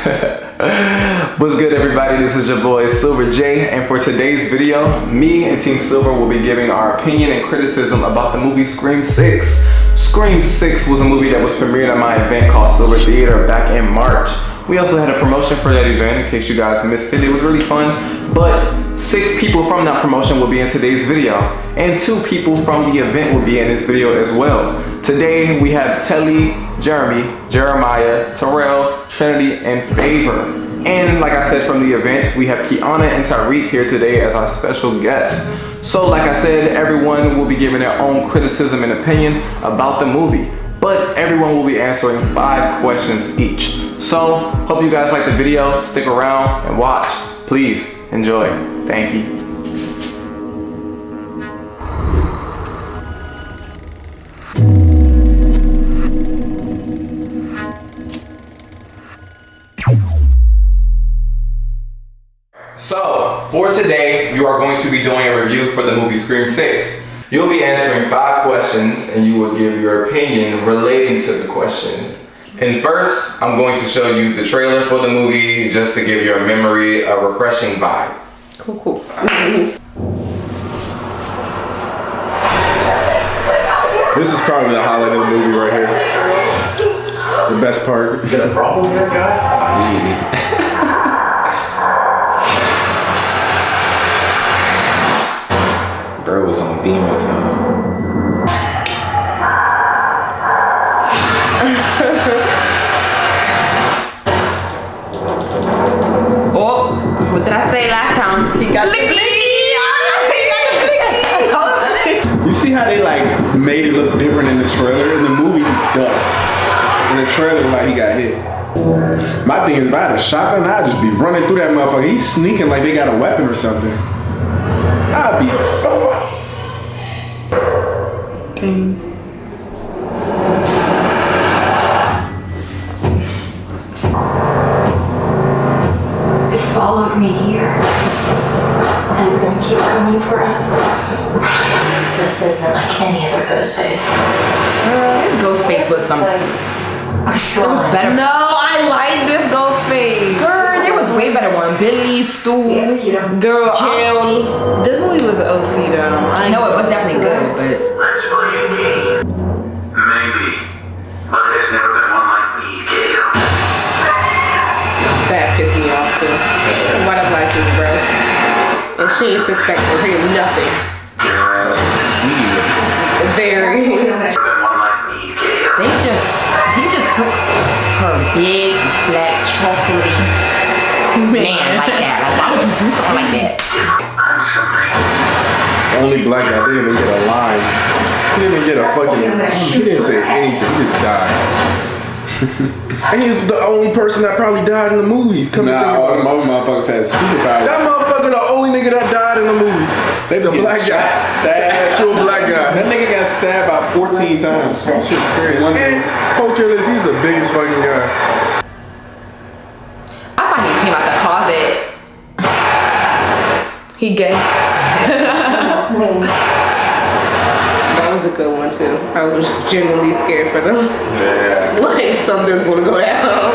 What's good, everybody? This is your boy Silvrj, and for today's video, me and Team Silvrj will be giving our opinion and criticism about the movie Scream 6. Scream 6 was a movie that was premiered at my event called Silvrj Theater back in March. We also had a promotion for that event in case you guys missed it. It was really fun, but 6 people from that promotion will be in today's video, and 2 people from the event will be in this video as well. Today we have Telly, Jeremy, Jeremiah, Terrell, Trinity, and Favor. And like I said, from the event, we have Kiana and Tariq here today as our special guests. So like I said, everyone will be giving their own criticism and opinion about the movie, but everyone will be answering 5 questions each. So hope you guys like the video. Stick around and watch. Please enjoy. Thank you. So, for today, you are going to be doing a review for the movie Scream 6. You'll be answering 5 questions and you will give your opinion relating to the question. And first, I'm going to show you the trailer for the movie just to give you a memory, a refreshing vibe. Cool. This is probably the holiday movie right here. The best part. You got a problem here, guy? Bro was on demon time. Oh, what did I say last time? He got the You see how they like made it look different in the trailer? In the movie, he ducked. In the trailer, like he got hit. My thing is, if I had a shotgun, I'd just be running through that motherfucker. He's sneaking like they got a weapon or something. I'd be. It followed me here, and it's gonna keep coming for us. This isn't like any other Ghostface. This Ghostface was something. It was better. No, I like this Ghostface. Girl, there was way better one. Billy, Stu, girl, Jill. This movie was OC though. I know it was definitely good, but. Let's play a game. Maybe. But there's never been one like me, Gale. That pissed me off too. Why does like this, bro? And she ain't expecting her nothing. Very. Never been one like me, Gale. He just took her big black chocolatey man like that. Like, why would you do something like that? I'm something. Only black guy didn't even get a line. He didn't even get a fucking. He didn't say anything. He just died. And he's the only person that probably died in the movie. Nah, all the motherfuckers had superpowers. That motherfucker the only nigga that died in the movie. They the black guy. Actual black guy. That nigga got stabbed about 14 times. Shit crazy. And Poker List, he's the biggest fucking guy. I thought he came out the closet. He gay. That was a good one too. I was genuinely scared for them. Yeah. Like something's gonna go down.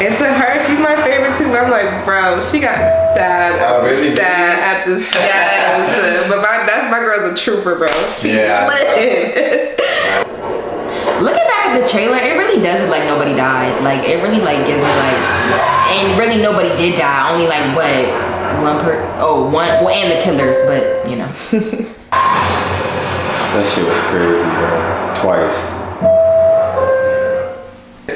And to her, she's my favorite too. I'm like, bro, she got stabbed. Oh, really? Stabbed after stab. But my girl's a trooper, bro. She lit. Looking back at the trailer, it really does look like nobody died. Like it really like gives me like, and really nobody did die. Only like what? One, well, and the killers, but you know. That shit was crazy, bro. Twice.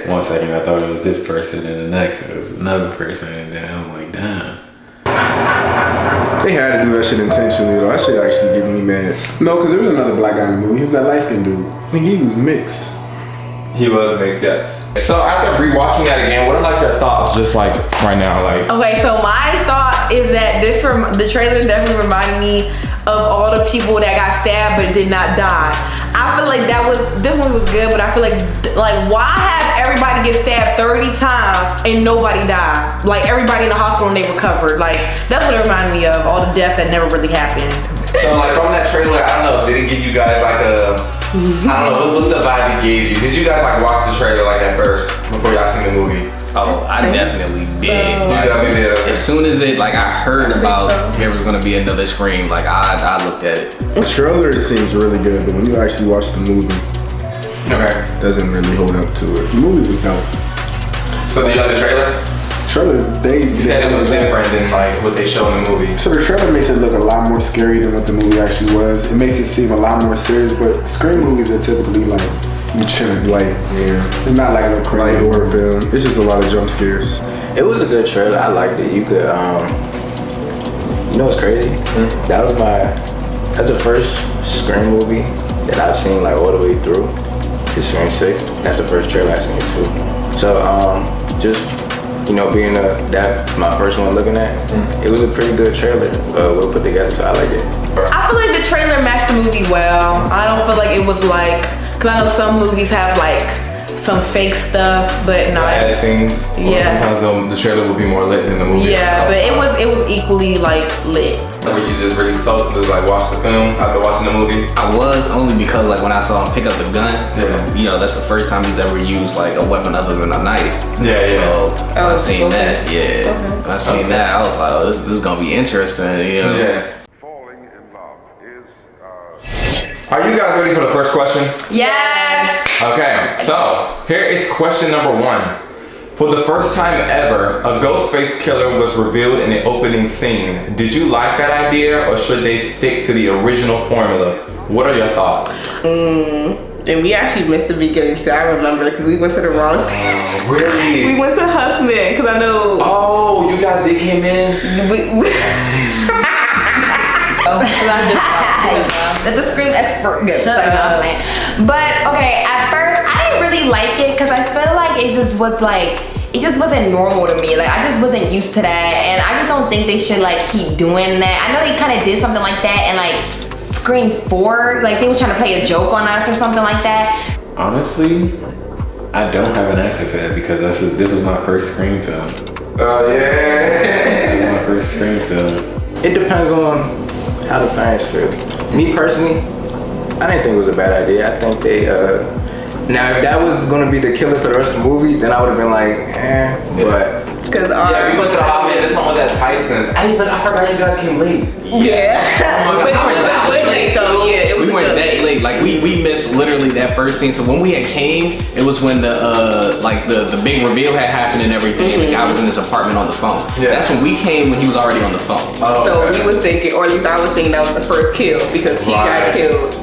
One second I thought it was this person, and the next it was another person, and then I'm like, damn. They had to do that shit intentionally though. That shit actually getting me mad. No, because there was another black guy in the movie. He was that light skinned dude. I think he was mixed. He was mixed, yes. So after rewatching that again, what are like your thoughts just like right now? Like, okay, so my thought is that the trailer definitely reminded me of all the people that got stabbed but did not die. I feel like this movie was good, but I feel like why have everybody get stabbed 30 times and nobody died? Like everybody in the hospital and they recovered. Like that's what it reminded me of, all the deaths that never really happened. So like from that trailer, I don't know, did it give you guys like a, I don't know, what's the vibe it gave you? Did you guys like watch the trailer like at first before y'all seen the movie? Oh, I definitely did. As soon as I heard about there was gonna be another Scream, like I looked at it. The trailer seems really good, but when you actually watch the movie, it doesn't really hold up to it. The movie was dope. So do you like the trailer? You said it was different than like what they show in the movie. So the trailer makes it look a lot more scary than what the movie actually was. It makes it seem a lot more serious, but Scream movies are typically like you chilling, like it's not like a crazy horror film. It's just a lot of jump scares. It was a good trailer. I liked it. You could, you know what's crazy? That's the first Scream movie that I've seen like all the way through. It's Scream 6. That's the first trailer I've seen too. So just being that my first one looking at, it was a pretty good trailer. Well put together, so I liked it. I feel like the trailer matched the movie well. I don't feel like it was like, cause I know some movies have like some fake stuff, but no. Ad scenes. Yeah. Sometimes the trailer will be more lit than the movie. Yeah, but it was equally like lit. Were you just really stoked to like watch the film after watching the movie? I was, only because like when I saw him pick up the gun, that's the first time he's ever used like a weapon other than a knife. So when I seen that, when I seen that, I was like, oh, this is gonna be interesting, Yeah. Are you guys ready for the first question? Yes. Okay, so here is question number 1. For the first time ever, a Ghostface killer was revealed in the opening scene. Did you like that idea, or should they stick to the original formula? What are your thoughts? And we actually missed the beginning too. I remember because we went to the wrong thing. Really? We went to Huffman because I know. Oh, you guys did came in? Let the Scream expert go. But okay, at first I didn't really like it because I feel like it just wasn't normal to me. Like I just wasn't used to that, and I just don't think they should like keep doing that. I know they kind of did something like that in like Scream 4, like they were trying to play a joke on us or something like that. Honestly, I don't have an answer for that because this was my first Scream film. Oh yeah. This was my first Scream film. It depends on how the fans feel. Me personally, I didn't think it was a bad idea. I think they, now if that was gonna be the killer for the rest of the movie, then I would have been like, but. Because we went to the Hotman, this one was at Tyson's. I forgot you guys came late. Yeah. But it was late, so yeah, it was we went that late. Like we missed literally that first scene. So when we had came, it was when the big reveal had happened and everything. And the guy was in his apartment on the phone. Yeah. That's when we came when he was already on the phone. Oh, so we was thinking, or at least I was thinking that was the first kill because he got killed.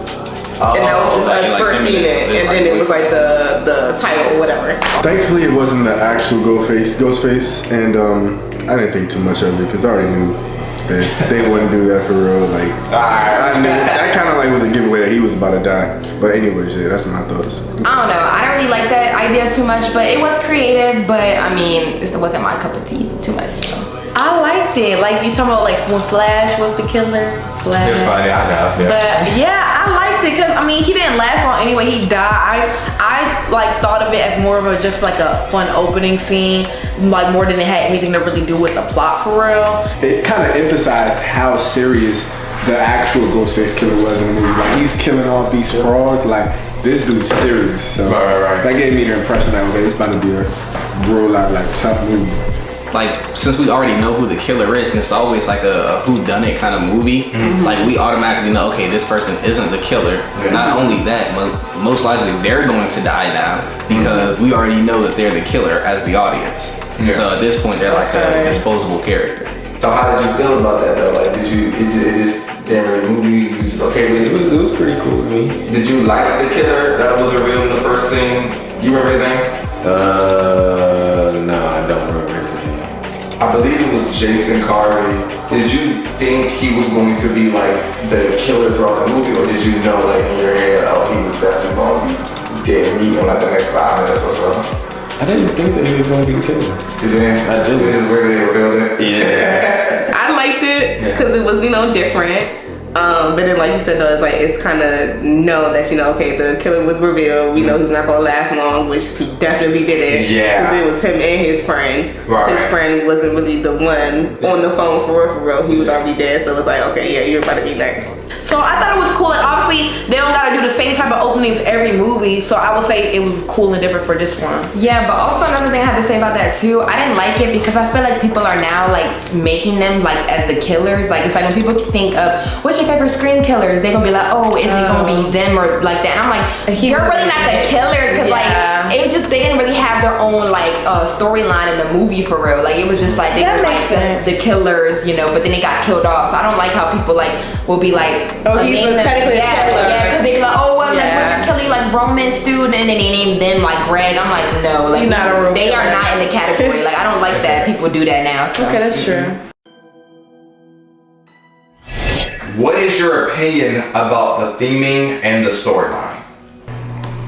And that was just us first seeing it, and then it was like the title or whatever. Thankfully, it wasn't the actual Ghostface, and I didn't think too much of it because I already knew that they wouldn't do that for real. Like I knew that kind of like was a giveaway that he was about to die. But anyways, yeah, that's my thoughts. I don't know. I don't really like that idea too much, but it was creative. But I mean, this wasn't my cup of tea too much. So. I liked it. Like you talking about like when Flash was the killer. Flash. Funny, I know. Yeah. But yeah, I liked it because I mean he didn't last long anyway. He died. I like thought of it as more of a just like a fun opening scene, like more than it had anything to really do with the plot for real. It kind of emphasized how serious the actual Ghostface killer was in the movie. Like he's killing all these frauds. Like this dude's serious. So right. That gave me the impression that okay, it's about to be a real like tough movie. Like since we already know who the killer is, and it's always like a whodunit kind of movie, like we automatically know, okay, this person isn't the killer. Not only that, but most likely they're going to die now because we already know that they're the killer as the audience. So at this point, they're like a disposable character. So how did you feel about that though? Like, did you just didn't really move you? You just okay with it? It was pretty cool to me. Did you like the killer that was revealed in the first scene? You remember his name? No, I don't remember. I believe it was Jason Carvey. Did you think he was going to be like the killer throughout the movie, or did you know like in your head, oh, he was definitely going to be dead meat in like the next 5 minutes or so? I didn't think that he was going to be the killer. You didn't? I did. This is where they revealed it? Yeah. I liked it because it was, different. But then, like you said, though, it's like it's kind of known that, you know, okay, the killer was revealed. We know he's not gonna last long, which he definitely didn't. Yeah. Because it was him and his friend. Right. His friend wasn't really the one on the phone for real. He was already dead. So it was like, okay, yeah, you're about to be next. So I thought it was cool. Like, obviously, they don't gotta do the same type of openings every movie. So I would say it was cool and different for this one. Yeah, but also another thing I have to say about that too, I didn't like it because I feel like people are now like making them like as the killers. Like it's like when people think of what's your favorite Scream killers, they're gonna be like, oh, is it gonna be them or like that? And I'm like, you're really not the killers because like it just they didn't really have their own like storyline in the movie for real. Like it was just like they were like the killers, you know, but then they got killed off. So I don't like how people like will be like, oh, he's technically a killer. Yeah, because they be like, oh, well, like, what's your killer, like, Roman student, and then they name them, like, Greg. I'm like, no, like, they are not in the category. Like, I don't like that people do that now. So. Okay, that's true. What is your opinion about the theming and the storyline?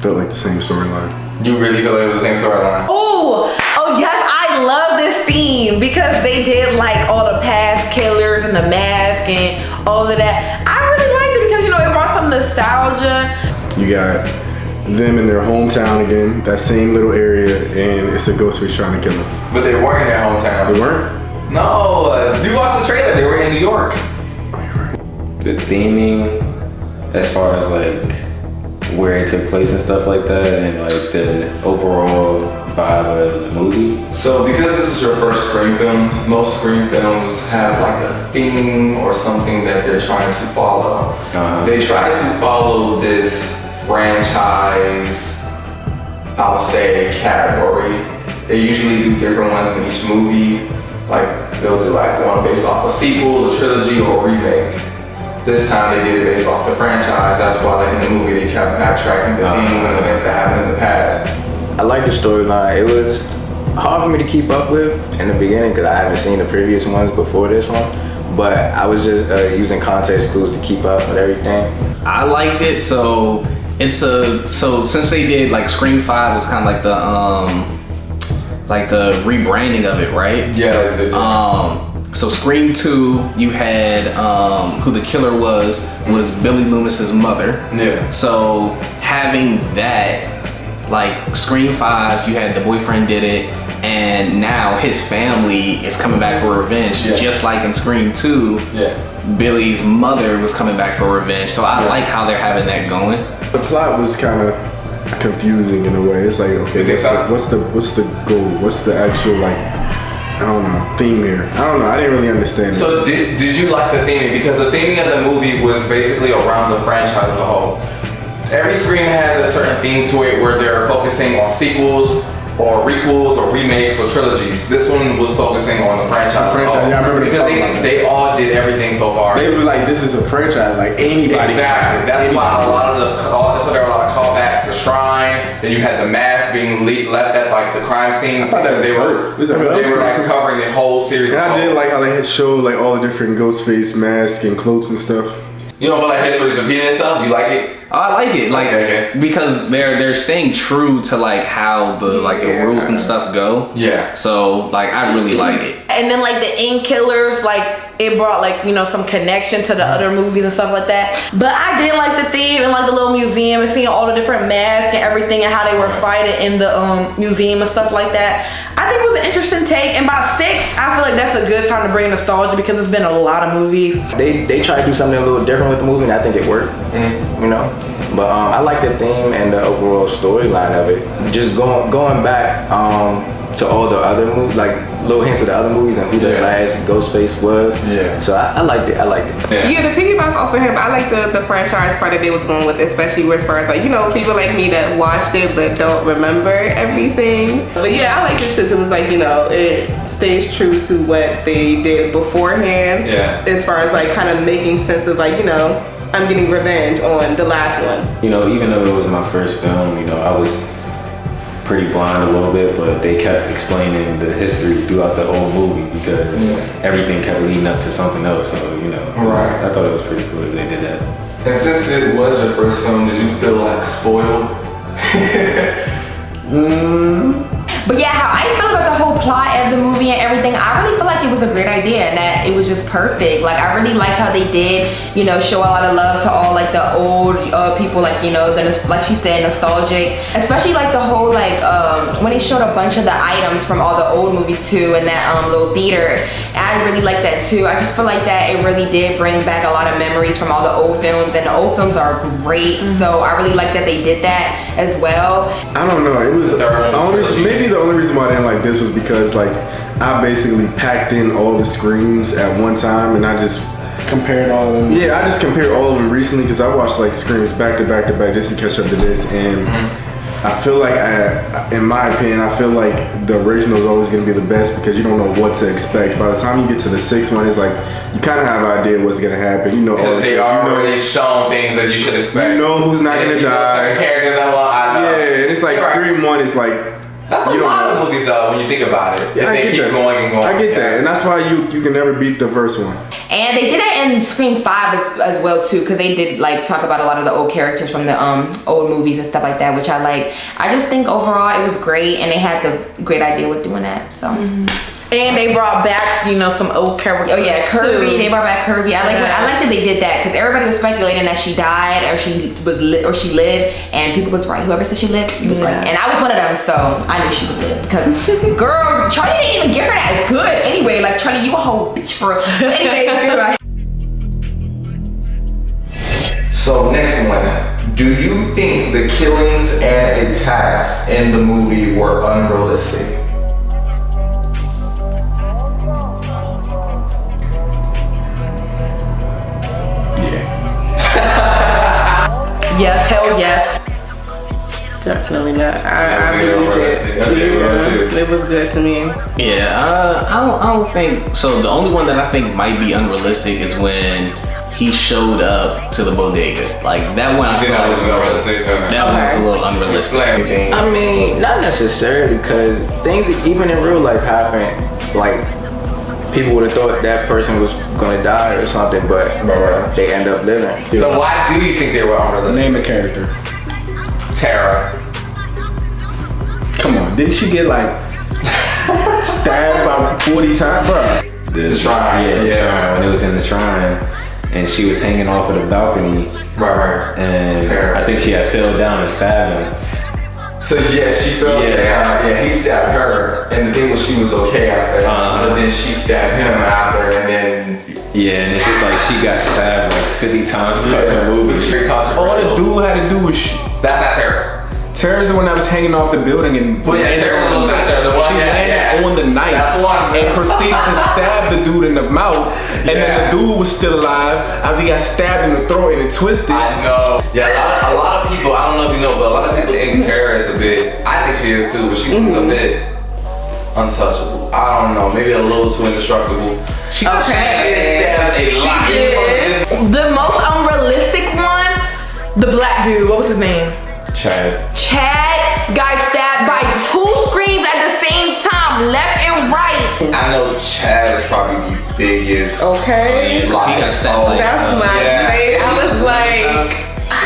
Felt like the same storyline. You really feel like it was the same storyline? Oh yes, I love this theme because they did like all the past killers and the mask and all of that. I really liked it because, you know, it brought some nostalgia. You got them in their hometown again, that same little area, and it's a Ghostface trying to kill them. But they weren't in their hometown. They weren't? No, you watched the trailer. They were in New York. The theming, as far as like where it took place and stuff like that, and like the overall vibe of the movie. So because this is your first Scream film, most Scream films have like a theme or something that they're trying to follow. They try to follow this franchise, I'll say, category. They usually do different ones in each movie. Like they'll do like one based off a sequel, a trilogy, or a remake. This time they did it based off the franchise. That's why like in the movie they kept backtracking the themes and events that happened in the past. I like the storyline. It was hard for me to keep up with in the beginning because I haven't seen the previous ones before this one. But I was just using context clues to keep up with everything. I liked it. So since they did like Scream 5 was kind of like the rebranding of it, right? Yeah. So Scream 2, you had who the killer was Billy Loomis's mother. Yeah. So having that, like Scream 5, you had the boyfriend did it, and now his family is coming back for revenge, just like in Scream 2. Yeah. Billy's mother was coming back for revenge. So I like how they're having that going. The plot was kind of confusing in a way. It's like, okay, what's the goal? What's the actual like, I don't know, theme here? I don't know. I didn't really understand. So did you like the theming? Because the theming of the movie was basically around the franchise as a whole. Every Scream has a certain theme to it where they're focusing on sequels or requels or remakes or trilogies. This one was focusing on the franchise. Yeah, I remember because they all did everything so far. They were like, this is a franchise, like anybody. Exactly. That's why there were a lot of callbacks. The shrine. Then you had the mask being left at like the crime scenes because they were like covering the whole series. And I did like how they had showed like all the different Ghostface masks and cloaks and stuff. You don't feel like history's repeating itself? You like it? I like it, like because they're staying true to like how the the rules and stuff go. Yeah. So like I really like it. And then like the End Killers, like it brought like, you know, some connection to the other movies and stuff like that. But I did like the theme and like the little museum and seeing all the different masks and everything and how they were fighting in the museum and stuff like that. I think it was an interesting take. And by 6, I feel like that's a good time to bring nostalgia because it's been a lot of movies. They tried to do something a little different with the movie, and I think it worked. You know. But I like the theme and the overall storyline of it. Just going back to all the other movies, like little hints of the other movies and who the last Ghostface was. Yeah. So I liked it. Yeah, to piggyback off of him, I like the franchise part that they was going with, especially as far as like, you know, people like me that watched it but don't remember everything. But yeah, I like it too because it's like, you know, it stays true to what they did beforehand. Yeah. As far as like kind of making sense of like, you know, I'm getting revenge on the last one. You know, even though it was my first film, you know, I was pretty blind a little bit, but they kept explaining the history throughout the whole movie because everything kept leading up to something else. So, you know, I thought it was pretty cool that they did that. And since it was your first film, did you feel like spoiled? But yeah, how I feel about the whole plot of the movie and everything, I really feel like it was was a great idea and that it was just perfect. Like I really like how they did, you know, show a lot of love to all like the old people, like, you know, like she said, nostalgic. Especially like the whole like when they showed a bunch of the items from all the old movies too in that little theater. I really like that too. I just feel like that it really did bring back a lot of memories from all the old films, and the old films are great. So I really like that they did that as well. I don't know. It was maybe the only reason why I didn't like this was because like I basically packed in all the Screams at one time, and I just compared all of them. Yeah, I just compared all of them recently because I watched like Screams back to back to back just to catch up to this, and I feel like, in my opinion, I feel like the original is always going to be the best because you don't know what to expect. By the time you get to the sixth one, it's like you kind of have an idea what's going to happen. You know, because they already shown things that you should expect. You know who's not going to die. Certain characters that I know. Yeah, and it's like Scream 1 is like. That's a lot of movies though when you think about it. Yeah, they keep going and going. I get that, and that's why you can never beat the first one. And they did that in Scream 5 as well too, because they did like talk about a lot of the old characters from the old movies and stuff like that, which I like. I just think overall it was great, and they had the great idea with doing that. So. And they brought back, you know, some old characters. Oh yeah, Kirby. They brought back Kirby. I like that they did that because everybody was speculating that she died or she lived, and people was right. Whoever said she lived, he was right. And I was one of them, so I knew she was lived because, girl, Charlie didn't even get her that good anyway. Like Charlie, you a whole bitch for real. But anyway, So next one, do you think the killings and attacks in the movie were unrealistic? Yes, hell yes. Definitely not. I believe it. It was good to me. Yeah, I don't think so. The only one that I think might be unrealistic is when he showed up to the bodega. Like that one, I thought was unrealistic. That one was a little unrealistic. I mean, not necessarily, because things even in real life happen. Like people would have thought that person was gonna die or something, but they end up living. So why do you think they were unrealistic? Name a character. Tara. Come on, didn't she get like stabbed about 40 times, bro? The shrine, yeah, when it was in the shrine, and she was hanging off of the balcony. Right. And I think she had fell down and stabbed him. So yeah, she fell down. Yeah, he stabbed her, and the thing was she was okay after. But then she stabbed him after, and then yeah, and it's just like she got stabbed like 50 times in the movie. All the dude had to do was that's not Tara. Tara's the one that was hanging off the building and Tara was the one. She landed on the knife and proceeded to stab the dude in the mouth, and then the dude was still alive after he got stabbed in the throat and it twisted. I know. Yeah, a lot of people. I don't know if you know, but a lot of people think Tara is a bit. I think she is too, but she's a bit untouchable. I don't know, maybe a little too indestructible. She stabs a lot. The most unrealistic one, the black dude. What was his name? Chad got stabbed by 2 screams at the same time, left and right. I know Chad is probably the biggest. Okay. He got stabbed. That's my thing. I was like,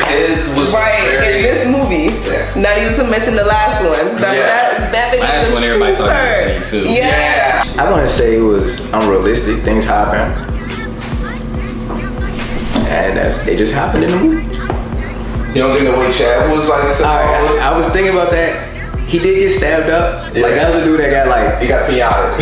his was very, in this movie. Yeah. Not even to mention the last one. That last one everybody thought it was too. Yeah. I want to say it was unrealistic. Things happen, and they just happened in the movie. You don't think the way Chad was like? I was thinking about that. He did get stabbed up. Yeah. Like that was a dude that got like he got pinata.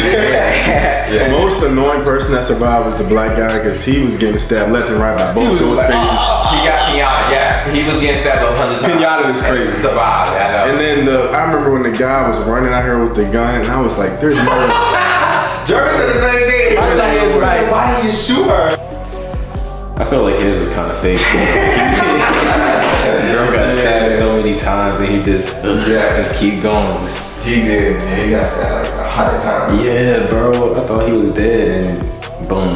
The most annoying person that survived was the black guy because he was getting stabbed left and right by both those faces. He got pinata. Yeah, he was getting stabbed 100 times. Pinata is crazy. Survived. I know. And then I remember when the guy was running out here with the gun, and I was like, "There's no." Jeremy said the same thing. My thing is like, why did you shoot her? I feel like his was kind of fake. Girl got stabbed so many times and he just keep going. He did. Yeah, he got stabbed like 100 times. Yeah, bro. I thought he was dead and boom.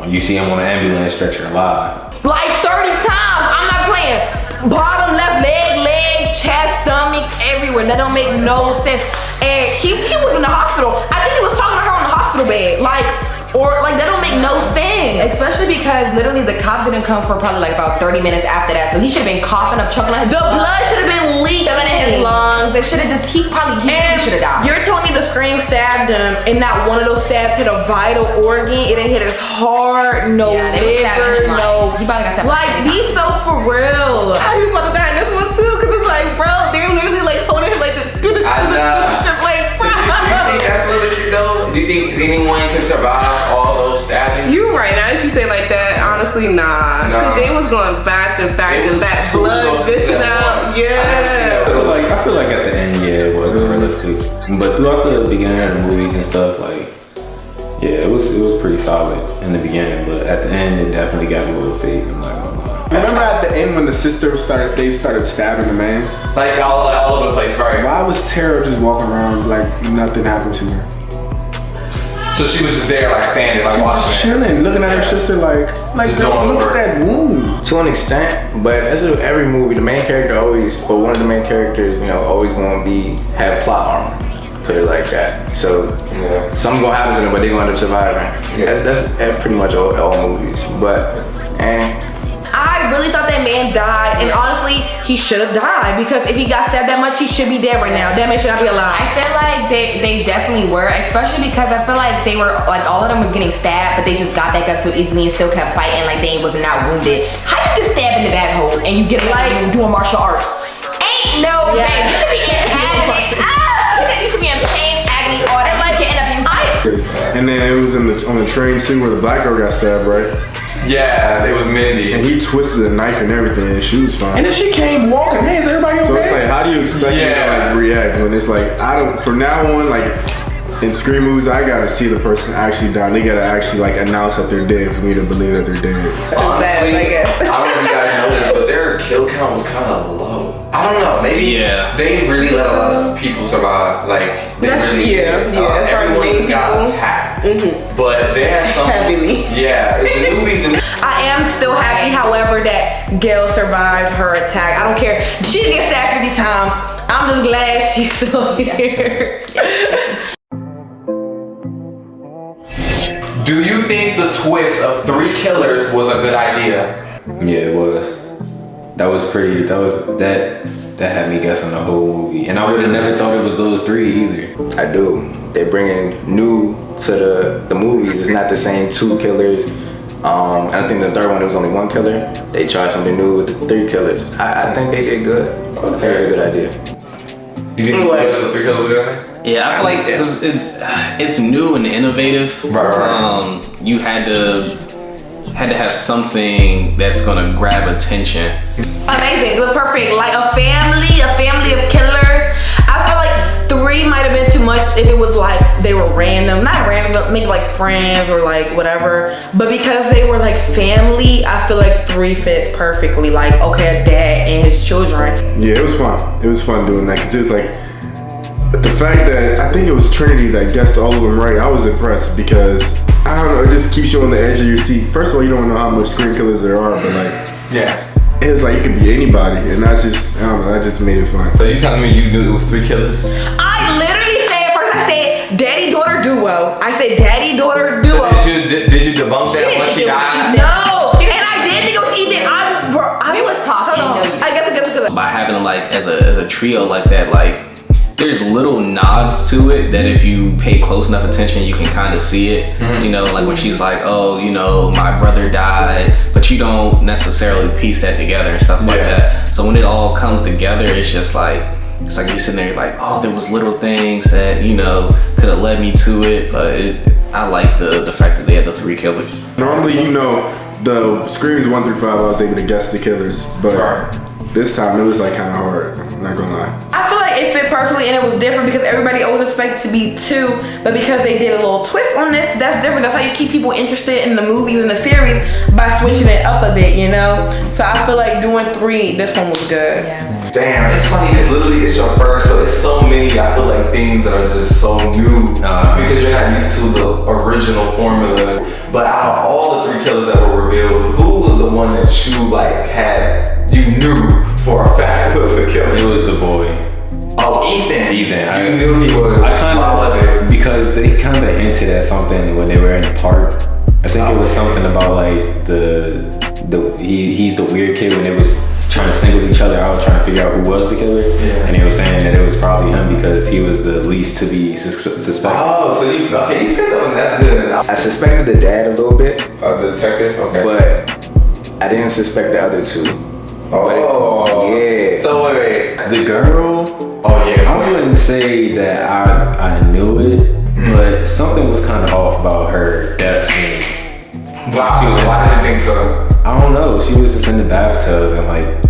You see him on an ambulance stretcher alive. Like 30 times. I'm not playing. Bottom, left leg, chest, stomach, everywhere. That don't make no sense. And he was in the hospital. I think he was talking to her on the hospital bed. Like that don't make no sense. especially because literally the cop didn't come for probably like about 30 minutes after that, so he should have been coughing up, choking on his blood should have been leaking in his lungs. It should have just he should have died. You're telling me the Scream stabbed him, and not one of those stabs hit a vital organ. It didn't hit his heart, no liver, no. He probably got stabbed. Like, be so for real. I was about to die in this one too, cause it's like, bro, they're literally like holding him like do the I know. like, So do you think that's realistic though? Do you think anyone can survive all those stabbings? You right, now that you say like that, honestly, nah. Cause they was going back to back to back, blood gushing out. Yeah. I feel like at the end, yeah, it wasn't realistic. But throughout the beginning of the movies and stuff, like, yeah, it was pretty solid in the beginning. But at the end, it definitely got me a little fake. I'm like, oh no. Remember at the end when the sister started stabbing the man? Like all over the place, right? Why was Tara just walking around like nothing happened to her? So she was just there, like standing, like watching, chilling, looking at her sister, like girl, look at that wound. To an extent, but as with every movie, the main character always, or one of the main characters, you know, always gonna have plot armor. Put it like that. So something gonna happen to them, but they gonna end up surviving. Yeah. That's pretty much all movies. But I really thought that man died, and honestly, he should have died, because if he got stabbed that much, he should be dead right now. That man should not be alive. I feel like they definitely were, especially because I feel like they were, like, all of them was getting stabbed, but they just got back up so easily and still kept fighting like they was not wounded. How you get stabbed in the back hole and you get like doing martial arts? Ain't no way. You should be in agony. You should be in pain, agony, all that. Like, you end up being fired. And then it was on the train scene where the black girl got stabbed, right? Yeah, it was Mindy. And he twisted the knife and everything, and she was fine. And then she came walking. Hey, is everybody okay? So it's like, how do you expect me to like react when it's like, from now on, like in Scream movies, I gotta see the person actually die. They gotta actually like announce that they're dead for me to believe that they're dead. Honestly, I don't know if you guys know this, but their kill count was kind of low. I don't know, maybe they really let a lot of people survive. Like, they really everyone just got attacked. But they had some heavily. Yeah, the movies. I am still happy, however, that Gail survived her attack. I don't care. She didn't get stabbed 50 times. I'm just glad she's still here. Do you think the twist of 3 killers was a good idea? Yeah, it was. That had me guessing the whole movie. And I would have never thought it was those 3 either. I do. They're bringing new to the movies. It's not the same 2 killers. I think the third one, there was only 1 killer. They tried something new with the 3 killers. I think they did good. I think it was a good idea. You think the twist of 3 killers was a good idea? Yeah, I feel like it's new and innovative. Right. You had to have something that's gonna grab attention. Amazing. It was perfect. Like a family of killers. I feel like 3 might have been too much if it was like they were random, not random, but maybe like friends or like whatever. But because they were like family, I feel like 3 fits perfectly. Like, okay, a dad and his children. Yeah, it was fun. It was fun doing that, because it was like, the fact that I think it was Trinity that guessed all of them right, I was impressed, because I don't know, it just keeps you on the edge of your seat. First of all, you don't know how much Scream killers there are, but like, it's like it could be anybody, and I don't know, that just made it fun. So you telling me you knew it was 3 killers? I literally said first, I said daddy-daughter duo. I said daddy-daughter duo. So did you debunk that once she died? No, and I did think it was Ethan. We was talking. I guess By having them like as a trio like that, like, there's little nods to it that if you pay close enough attention, you can kind of see it. You know, like when she's like, oh, you know, my brother died, but you don't necessarily piece that together and stuff like that. So when it all comes together, it's just like, it's like you're sitting there like, oh, there was little things that, you know, could have led me to it. But I like the fact that they had the 3 killers. Normally, you know, the Screams 1 through 5, I was able to guess the killers, but this time it was like kind of hard, I'm not gonna lie. I feel like it fit perfectly, and it was different because everybody always expected to be 2, but because they did a little twist on this, that's different. That's how you keep people interested in the movies and the series, by switching it up a bit, you know? So I feel like doing 3, this one was good. Damn, it's funny because literally it's your first, so it's so many, I feel like, things that are just so new because you're not used to the original formula. But out of all the 3 killers that were revealed, who was the one that you like you knew for a fact was the killer? It was the boy. Oh, Ethan. Ethan. You knew he was. Why was it? Because they kind of hinted at something when they were in the park. I think it was something about like he's the weird kid when it was trying to single each other out, trying to figure out who was the killer. Yeah. And they were saying that it was probably him because he was the least to be suspected. Oh, so you picked up. That's good. I suspected the dad a little bit, The detective. Okay. but I didn't suspect the other two. Oh. Yeah. So wait. The girl, Oh yeah. I wouldn't say that I knew it, but something was kind of off about her death scene. Wow. Why did you think so? I don't know. She was just in the bathtub and like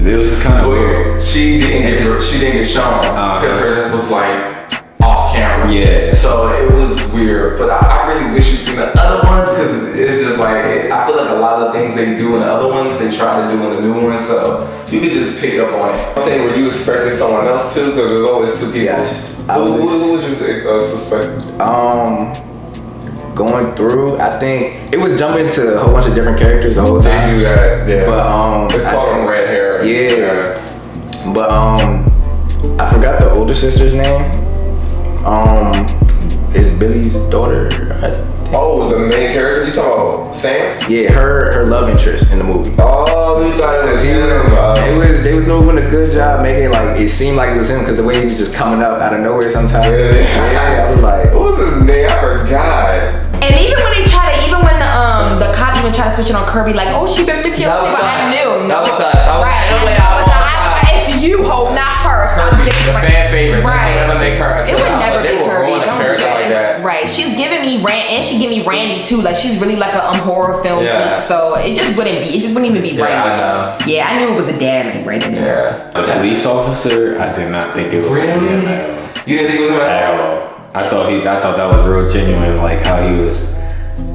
it was just kind of weird. She didn't get shown because her death was like off camera. Yeah. So it was weird, but I really wish you seen the other ones because it's just like I feel like a lot of the things they do in the other ones they try to do in the new ones. So you could just pick up on it. I'm saying, were you expecting someone else too? Because there's always two people. Yes. Who was you suspect? Going through, I think it was jumping to a whole bunch of different characters the whole They time. do that, yeah. But it's called them red hair. Yeah. But I forgot the older sister's name. It's Billy's daughter. Oh, the main character? You talking about Sam? Yeah, her love interest in the movie. Oh, you thought it was him. They was doing a good job making like it seemed like it was him because the way he was just coming up out of nowhere sometimes. Really? Yeah, I was like, what was his name? I forgot. And even when the cop even tried to switch it on Kirby, like, oh, she been with you, but I knew. That was us. It's you, ho, not her. Kirby, the fan favorite. Right. They would never make her. It would never be Kirby. Ruin a Don't do character that. like that. Right. She's giving me and she give me Randy too. Like she's really like a horror film Yeah. geek. So it just wouldn't even be right. I know. Yeah, I knew it was a dad like right in there. Yeah. A police officer, I did not think it was Really? him at all. You didn't think it was him At all. I thought that was real genuine, like how he was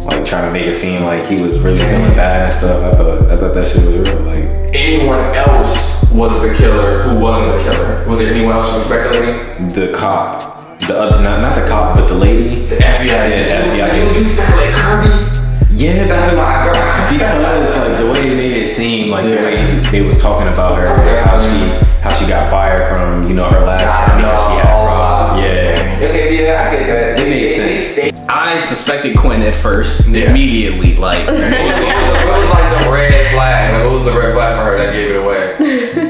like trying to make it seem like he was really feeling bad and stuff. I thought that shit was real. Like anyone else was the killer who wasn't the killer? Was there anyone else you were speculating? the cop, the other, not the cop, but the lady. The FBI. Yeah, FBI. You speculate Kirby? Yeah, That's my girl. because like the way they made it seem, like the way they was talking about her, how she got fired from her last company that she had. Yeah. Okay, yeah, I get that. It made sense. I suspected Quinn at first, immediately. Like, What was like the red flag? Like, what was the red flag for her that gave it away?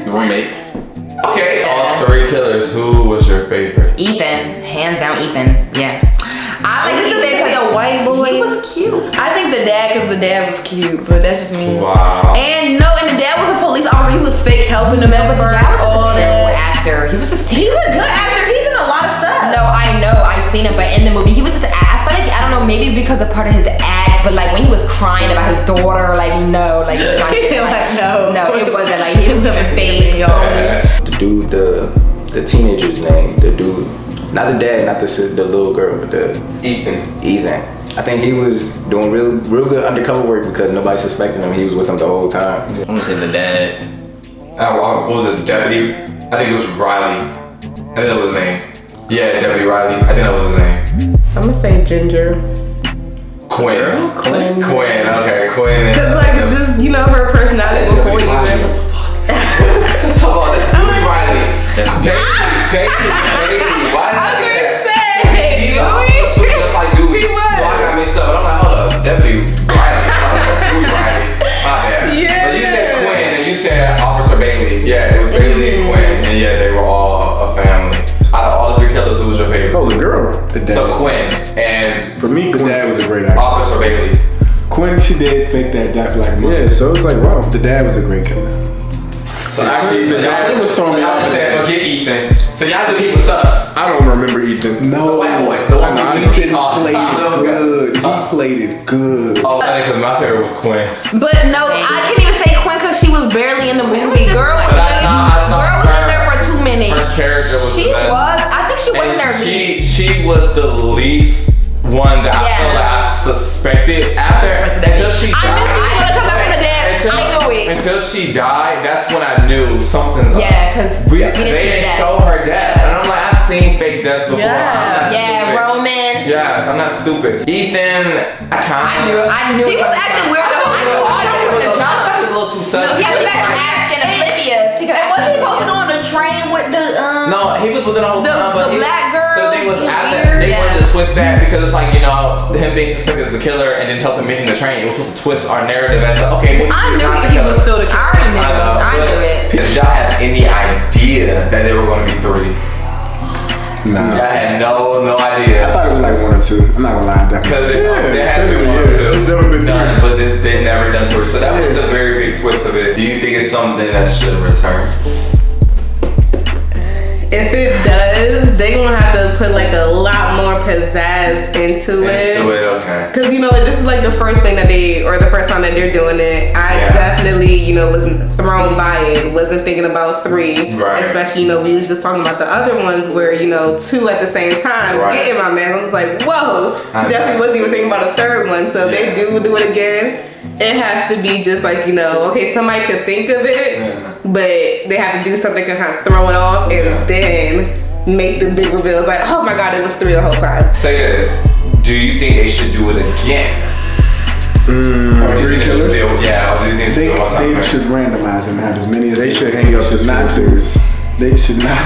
roommate. Okay, all three killers. Who was your favorite? Ethan, hands down, Ethan. Yeah. I like Ethan because a white boy. He was cute. I think the dad because the dad was cute, but that's just me. Wow. And the dad was a police officer. He was fake helping them out with her. That was just a terrible actor. He was just. He's a good actor. He's in a lot of stuff. No, I know. I've seen him, but in the movie, he was just. I feel like I don't know. Maybe because of part of his act, but like when he was crying about his daughter, like no, like he was not Like, no, it wasn't like it was fake. the dude, the teenager's name, the dude, not the dad, not the little girl, but the Ethan. I think he was doing real good undercover work because nobody suspected him. He was with them the whole time. I'm gonna say the dad. What was his deputy? I think it was Riley. I think that was his name. Yeah, Deputy Riley. I think that was his name. I'm gonna say Ginger. Quinn. Quinn. Okay, Quinn. Cause like just her personality before you even. Hold on, that's Deputy Riley. Daily. Why did I get that? He's also just like Dewey. So I got mixed up, but I'm like, hold up, Deputy Riley. Dewey Riley. My bad. Yeah. But you said Quinn and you said Officer Bailey. Yeah, it was Bailey and Quinn, and yeah, they were all a family. Out of all the three killers, who was your favorite? Oh, the girl. The dad. So Quinn and For me, the dad was a great actor. Officer Bailey. Quinn, she did fake that death like a mother. Yeah, so it's like, wow, the dad was a great killer. So actually, the dad was throwing me off. Forget Ethan. So y'all knew he was sus. I don't remember Ethan. No. The white boy. The one who Ethan played good. He played it good. Oh, because my favorite was Quinn. But no, I can't even say Quinn because she was barely in the movie. Girl was in there for 2 minutes. Her character was the best. I think she wasn't there. She was the least one that I felt like I suspected until she died. I knew she was gonna come back from the dead. I knew it. Until she died, that's when I knew something's up. Yeah, because they didn't show her death. And I'm like, I've seen fake deaths before. Yeah, Roman. Yeah, I'm not stupid. Ethan, I knew. He was acting weird the whole movie. From the jump. a little too sus. He was acting oblivious. And wasn't he supposed to go on the train with the No, he was with her the whole time, but the black girl? the thing was He's after weird. they were the twist that because it's like, you know, him being suspected as the killer and then helping making the train. It was supposed to twist our narrative as like, okay, maybe I you're knew not the he killer. was still the killer. I already knew. I knew it. Did y'all have any idea that there were going to be 3? Nah. Y'all had no I idea. thought it was like 1 or 2. I'm not gonna lie, Because definitely. there has been 1 or 2. It's never been done, 3. but they never done 3. So that was the very big twist of it. Do you think it's something that should return? If it does, they gonna have to put like a lot more pizzazz into it. Okay. Cause you know, like, this is like the first thing that the first time that they're doing it. I definitely, you know, wasn't thrown by it. Wasn't thinking about 3. Right. Especially, you know, we was just talking about the other ones where, you know, 2 at the same time. Right. Getting my man, I was like, whoa. Definitely wasn't even thinking about a 3rd one. So they do it again. It has to be just like, you know, okay, somebody could think of it, but they have to do something to kind of throw it off and then make the big reveals like, oh my God, it was 3 the whole time. Say this. Do you think they should do it again? Or do you think Or do you think they one time thing? should randomize and have as many as They should hang up the not series. They should not.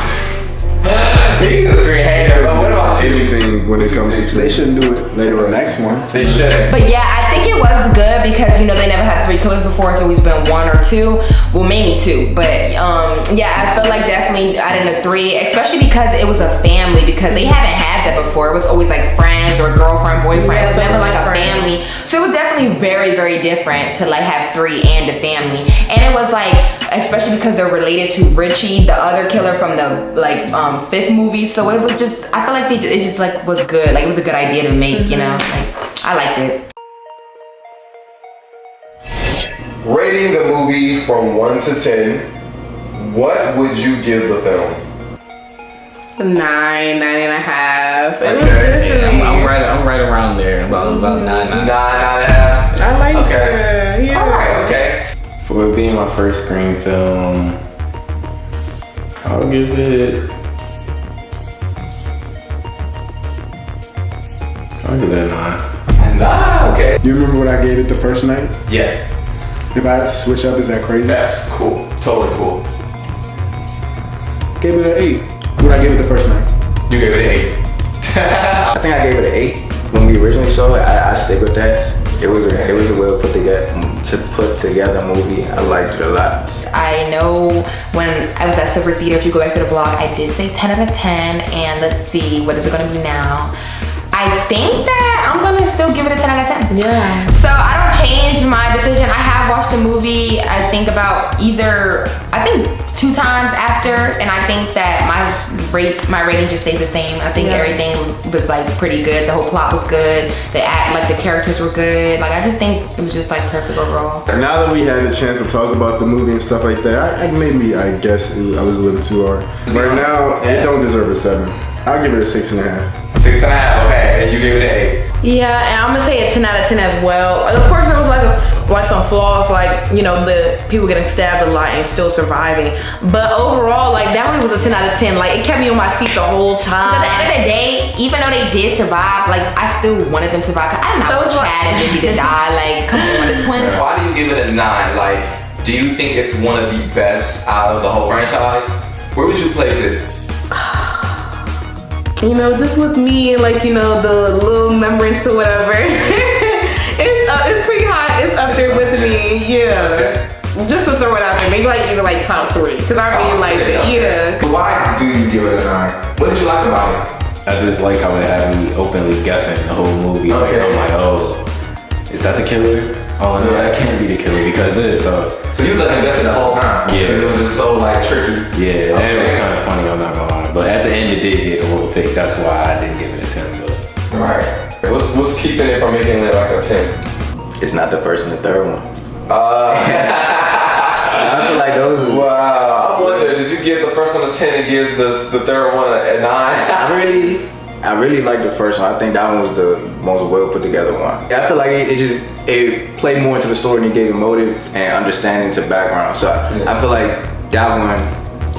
He's a screen hater, but what about you? Anything when it comes to they shouldn't do it later the next one. They should. But yeah, I think it was good because, you know, they never had 3 killers before. It's always been 1 or 2. Well, maybe 2. But yeah, I feel like definitely adding a 3, especially because it was a family, because they haven't had that before. It was always like friends or girlfriend, boyfriend. It was never like a family. So it was definitely very, very different to like have 3 and a family. And it was like, especially because they're related to Richie, the other killer from the like 5th movie. So it was just, I feel like it just like was good. Like it was a good idea to make, you know. Like I liked it. Rating the movie from 1 to 10, what would you give the film? 9, 9.5. Okay. I'm right around there. About 9, 9. 9.5. I like Okay. it. Yeah. All right. Okay. For it being my first Scream film, I'll give it a 9. 9. Okay. You remember what I gave it the first night? Yes. If I switch up, is that crazy? That's cool. Totally cool. Gave it an 8. What I gave it the first night? You gave it an 8. I think I gave it an 8 when we originally saw it. I stick with that. It was a well put together movie. I liked it a lot. I know when I was at Silvrj Theater, if you go back to the blog, I did say 10 out of 10, and let's see, what is it gonna be now? I think that I'm gonna still give it a 10 out of 10. Yeah. So I don't change my decision. I have watched the movie, I think 2 times after, and I think that my rating just stays the same. I think everything was like pretty good. The whole plot was good. The characters were good. Like I just think it was just like perfect overall. Now that we had the chance to talk about the movie and stuff like that, I guess I was a little too hard. Right now, it don't deserve a 7. I'll give it a 6.5. 6.5. Okay, and you gave it an 8. Yeah, and I'm gonna say a 10 out of 10 as well. Of course, there was like some flaws, like, you know, the people getting stabbed a lot and still surviving. But overall, like that movie was a 10 out of 10. Like it kept me on my feet the whole time. At the end of the day, even though they did survive, like I still wanted them to survive. Cause I did not want Chad and Izzy to die. Like, come on, the twins. Why do you give it a 9? Like, do you think it's one of the best out of the whole franchise? Where would you place it? You know, just with me and like, you know, the little remembrance or whatever. It's pretty high. It's up there with me. Yeah. Okay. Just to throw it out there, maybe like even like top 3. Cause I really liked it. Yeah. Why do you give it a 9? What did you like about it? I just like how it had me openly guessing the whole movie. Like, I'm like, oh, is that the killer? Oh no, that can't be the killer because this. So you was like invested the whole time. Yeah. It was just so like tricky. Yeah, and it was kind of funny. I'm not gonna lie, but at the end it did get a little fake. That's why I didn't give it a 10. But Right. What's keeping it from making it like a 10? It's not the first and the third one. I feel like those. Wow. I wonder, did you give the first one a 10 and give the third one a 9? I really liked the first one. I think that one was the most well put together one. I feel like it played more into the story and it gave a motive and understanding to background. So I feel like that one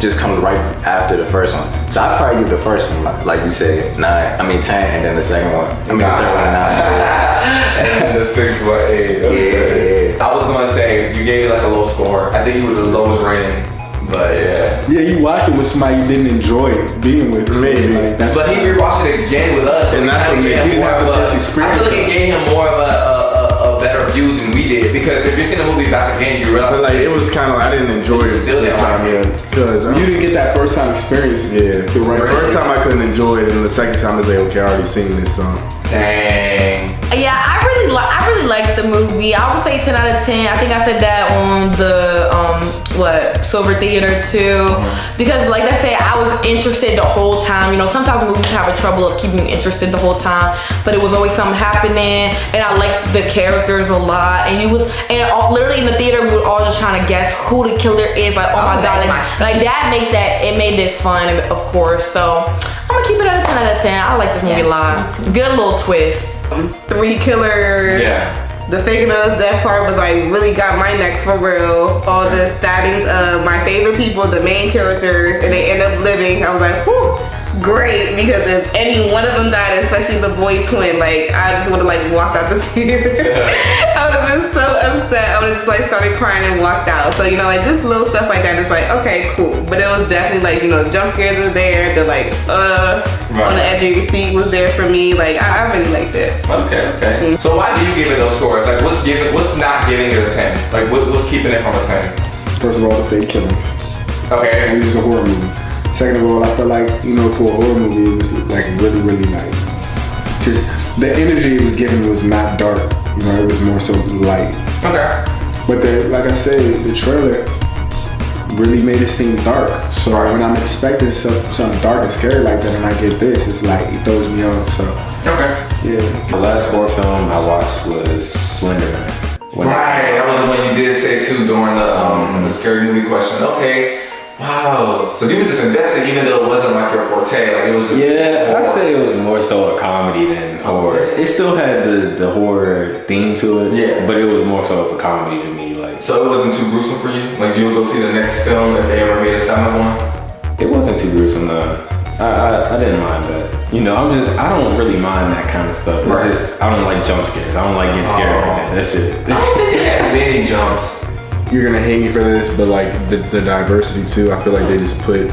just comes right after the first one. So I'd probably give the first one, like you said, 10, and then the second one. The third one, 9. And the 6th one, 8. Okay. Yeah. I was gonna say, you gave it like a low score. I think you were the lowest rating But yeah. Yeah, you watched it with somebody you didn't enjoy being with. Maybe. Like, but he rewatched it again with us, and that's what made him more of a experience. I feel like it gave him more of a better view than we did, because if you're seeing the movie back again, you realize. But like it was kind of like I didn't enjoy it that time, because you didn't get that first time experience. Yeah, the first time I couldn't enjoy it, and the second time I was like, okay, I already seen this song. Dang. Yeah, I really liked the movie. I would say 10 out of 10. I think I said that on the Silvrj Theater too, because like I said, I was interested the whole time. You know, sometimes movies have a trouble of keeping you interested the whole time, but it was always something happening, and I liked the characters a lot. And literally in the theater, we were all just trying to guess who the killer is. Like, oh my god, like that made it fun, of course. So I'm gonna keep it at a 10 out of 10. I like this movie a lot. Good little twist. 3 killers. Yeah. The faking of that part was like really got my neck for real. All the stabbings of my favorite people, the main characters, and they end up living. I was like, whew, great. Because if any one of them died, especially the boy twin, like I just would have like walked out the theater. I would have been so upset. I would have just like started crying and walked out. So you know, like just little stuff like that. It's like, okay, cool. But it was definitely like, you know, the jump scares were there. The like on the edge of your seat was there for me. Like I really liked it. Okay. So why do you give it those scores? Like what's not giving it a 10? Like what's keeping it from a 10? First of all, the fake killings. Okay. It was a horror movie. Second of all, I feel like, you know, for a horror movie, it was like really, really like, just the energy it was giving was not dark. You know, it was more so light. Okay. But like I said, the trailer really made it seem dark. So when I'm expecting something dark and scary like that, and I get this, it's like it throws me off. So yeah. The last horror film I watched was Slender Man. Right, that was the one you did say too during the scary movie question. Okay. Wow. So you was just invested even though it wasn't like your forte. Like it was just I'd say it was more so a comedy than horror. It still had the horror theme to it. Yeah. But it was more so of a comedy to me. Like, so it wasn't too gruesome for you? Like you would go see the next film if they ever made a silent one? It wasn't too gruesome though. I didn't mind that. You know, I don't really mind that kind of stuff. It's just I don't like jump scares. I don't like getting scared like that. That shit. I don't think they had many jumps. You're gonna hate me for this, but like the diversity too, I feel like they just put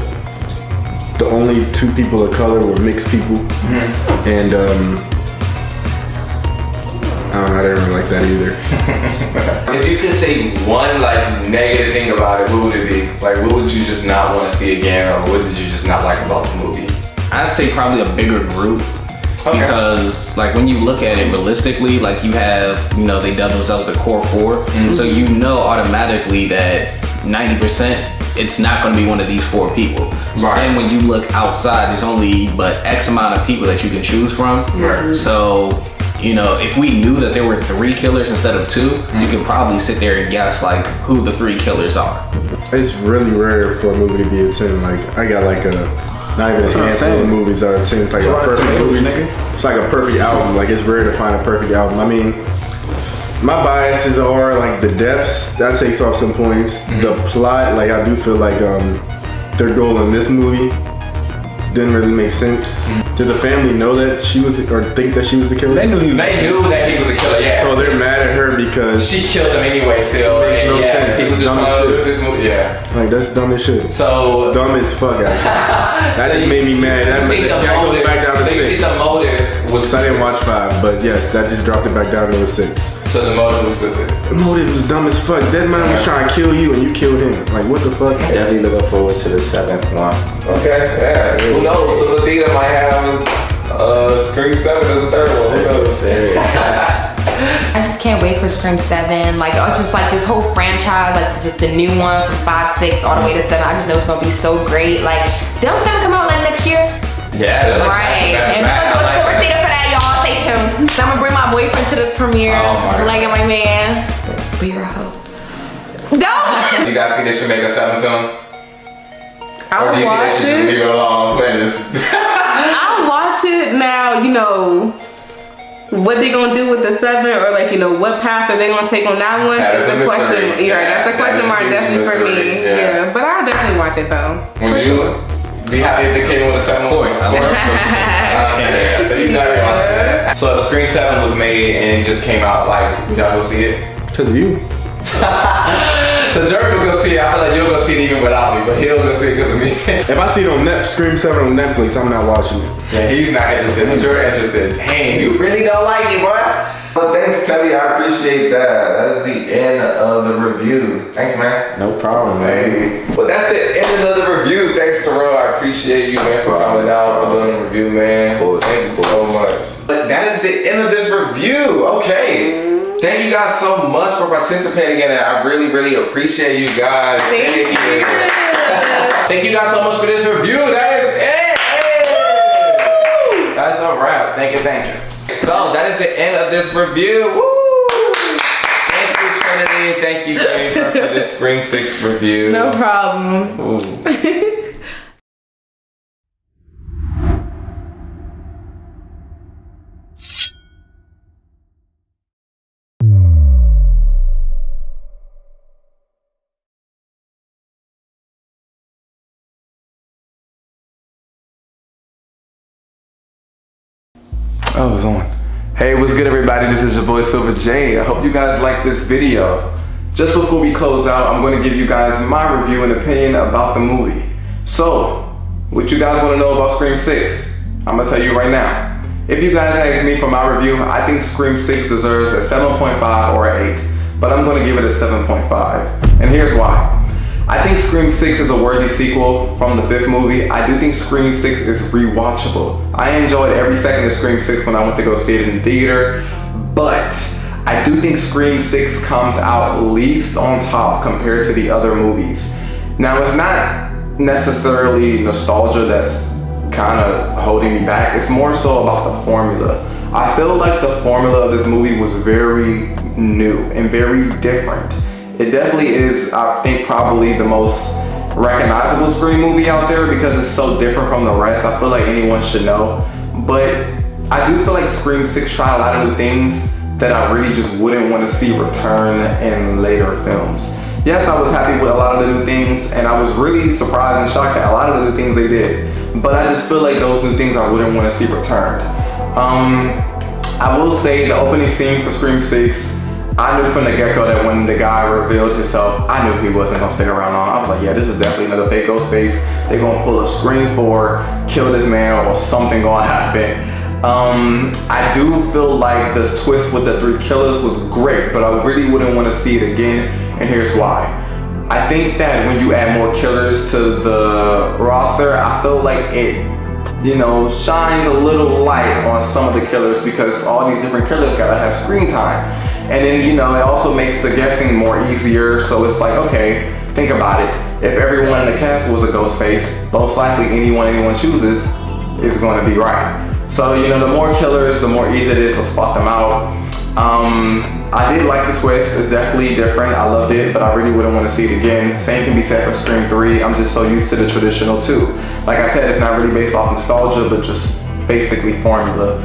the only 2 people of color were mixed people, and I didn't really like that either. If you could say one like negative thing about it, what would it be? Like what would you just not want to see again, or what did you just not like about the movie? I'd say probably a bigger group. Okay. Because like when you look at it realistically, like you have, you know, they dub themselves the core 4. So you know automatically that 90% it's not going to be one of these 4 people. So then when you look outside, there's only but X amount of people that you can choose from. So, you know, if we knew that there were 3 killers instead of 2, you could probably sit there and guess like who the 3 killers are. It's really rare for a movie to be a 10. Like I got like not even a handful of movies are 10. It's like a perfect movie. It's like a perfect album. Like it's rare to find a perfect album. I mean, my biases are like the deaths. That takes off some points. The plot, like I do feel like their goal in this movie didn't really make sense. Did the family know that she was, or think that she was the killer? They knew that he was the killer. Yeah. So they're mad at her because she killed him anyway. Still, makes no sense. He was just trying to do this movie. Yeah. Like that's dumb as shit. So dumb as fuck. Actually, that just made me mad. That goes back down to 6. The motive was. I didn't watch 5, but yes, that just dropped it back down to a 6. So the motive was stupid. The motive was dumb as fuck. That man was trying to kill you and you killed him. Like what the fuck? Definitely looking forward to the 7th one. Okay, yeah. Who knows? So the theater might have Scream 7 as a 3rd one. Who knows? I just can't wait for Scream 7. Like, just like this whole franchise, like just the new one from 5, 6, all the way to 7. I just know it's gonna be so great. Like, don't 7 come out like next year? Yeah, right. And we're gonna do a Silvrj Theater for that, y'all. Stay tuned. So I'm gonna bring my boyfriend to this premiere. Like my man. Be your hoe. No! You guys think they should make a 7th film? I'll or do you think they watch should just leave it alone and just I'll watch it now, you know. What they gonna do with the 7, or like, you know, what path are they gonna take on that one? That is a question. Yeah, that's a question mark definitely for me. Yeah, but I'll definitely watch it though. Would you be happy if they came with a 7? Of course, I would. So you gotta watch that. So if Scream 7 was made and just came out, like, y'all go see it? Because of you. So Jeremy will go see it. I feel like you'll go see it even without me, but he'll go see it because of me. If I see it on Scream 7 on Netflix, I'm not watching it. Yeah, he's not interested, but you're interested. Dang, you really don't like it, boy. Well, thanks, Telly. I appreciate that. That is the end of the review. Thanks, man. No problem, man. Hey. Well, that's the end of the review. Thanks, Terrell. I appreciate you, man, for coming out, for doing the review, man. Thank you so much. But that is the end of this review. Okay. Thank you guys so much for participating in it. I really, really appreciate you guys. Thank you. Thank you guys so much for this review. That is it. That's a wrap. Thank you. So that is the end of this review. Woo! Thank you, Trinity. Thank you, Jennifer, for this Scream 6 review. No problem. Ooh. Oh, it's on. Hey, what's good, everybody? This is your boy Silvrj. I hope you guys like this video. Just before we close out, I'm going to give you guys my review and opinion about the movie. So, what you guys want to know about Scream 6? I'm going to tell you right now. If you guys ask me for my review, I think Scream 6 deserves a 7.5 or an 8, but I'm going to give it a 7.5. And here's why. I think Scream 6 is a worthy sequel from the 5th movie. I do think Scream 6 is rewatchable. I enjoyed every second of Scream 6 when I went to go see it in the theater, but I do think Scream 6 comes out least on top compared to the other movies. Now, it's not necessarily nostalgia that's kind of holding me back. It's more so about the formula. I feel like the formula of this movie was very new and very different. It definitely is, I think, probably the most recognizable Scream movie out there because it's so different from the rest. I feel like anyone should know. But I do feel like Scream 6 tried a lot of new things that I really just wouldn't want to see return in later films. Yes, I was happy with a lot of the new things, and I was really surprised and shocked at a lot of the new things they did. But I just feel like those new things I wouldn't want to see returned. I will say the opening scene for Scream 6, I knew from the get-go that when the guy revealed himself, I knew he wasn't gonna stay around long. I was like, yeah, this is definitely another fake Ghostface. They're gonna pull a Scream 4, kill this man, or something gonna happen. I do feel like the twist with the 3 killers was great, but I really wouldn't want to see it again, and here's why. I think that when you add more killers to the roster, I feel like it, you know, shines a little light on some of the killers because all these different killers gotta have screen time. And then, you know, it also makes the guessing more easier. So it's like, okay, think about it. If everyone in the cast was a Ghostface, most likely anyone chooses is going to be right. So, you know, the more killers, the more easy it is to spot them out. I did like the twist. It's definitely different. I loved it, but I really wouldn't want to see it again. Same can be said for Scream 3. I'm just so used to the traditional 2. Like I said, it's not really based off nostalgia, but just basically formula.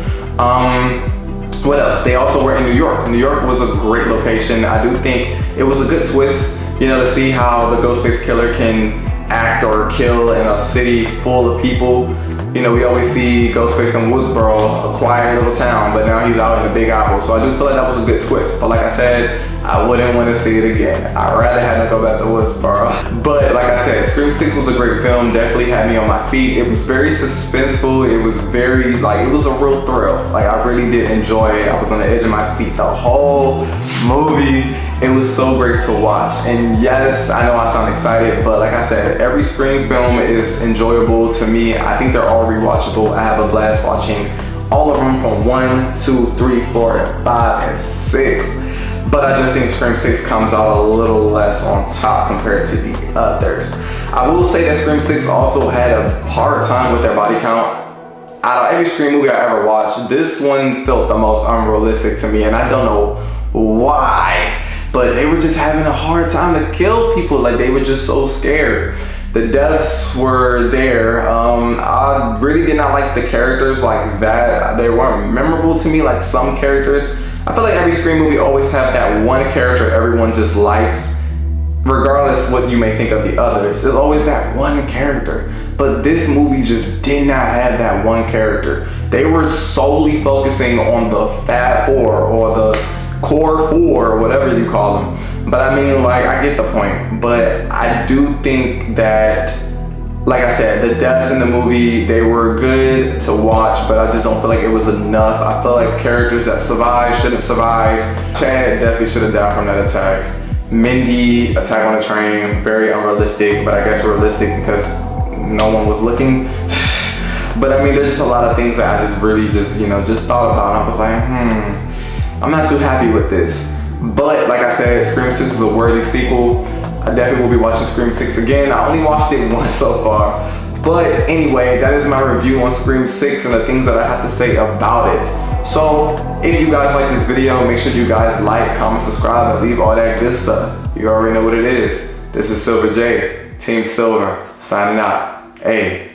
What else? They also were in New York. New York was a great location. I do think it was a good twist, you know, to see how the Ghostface killer can act or kill in a city full of people. You know, we always see Ghostface in Woodsboro, a quiet little town, but now he's out in the Big Apple. So I do feel like that was a good twist. But like I said, I wouldn't want to see it again. I'd rather have to go back to Woodsboro. But like I said, Scream 6 was a great film. Definitely had me on my feet. It was very suspenseful. It was very, like, it was a real thrill. Like, I really did enjoy it. I was on the edge of my seat the whole movie. It was so great to watch. And yes, I know I sound excited, but like I said, every Scream film is enjoyable to me. I think they're all rewatchable. I have a blast watching all of them from 1, 2, 3, 4, and 5, and 6. But I just think Scream 6 comes out a little less on top compared to the others. I will say that Scream 6 also had a hard time with their body count. Out of every Scream movie I ever watched, this one felt the most unrealistic to me, and I don't know why. But they were just having a hard time to kill people. Like, they were just so scared. The deaths were there. I really did not like the characters like that. They weren't memorable to me like some characters. I feel like every Scream movie always have that one character everyone just likes, regardless what you may think of the others. There's always that one character. But this movie just did not have that one character. They were solely focusing on the Fab Four or the Core 4, or whatever you call them. But I mean, like, I get the point. But I do think that, like I said, the deaths in the movie, they were good to watch, but I just don't feel like it was enough. I feel like characters that survived shouldn't survive. Chad definitely should have died from that attack. Mindy, attack on the train, very unrealistic, but I guess realistic because no one was looking. But I mean, there's just a lot of things that I just really just thought about. And I was like, I'm not too happy with this. But like I said, Scream 6 is a worthy sequel. I definitely will be watching Scream 6 again. I only watched it once so far. But anyway, that is my review on Scream 6 and the things that I have to say about it. So if you guys like this video, make sure you guys like, comment, subscribe, and leave all that good stuff. You already know what it is. This is Silvrj, Team Silvrj, signing out. Hey.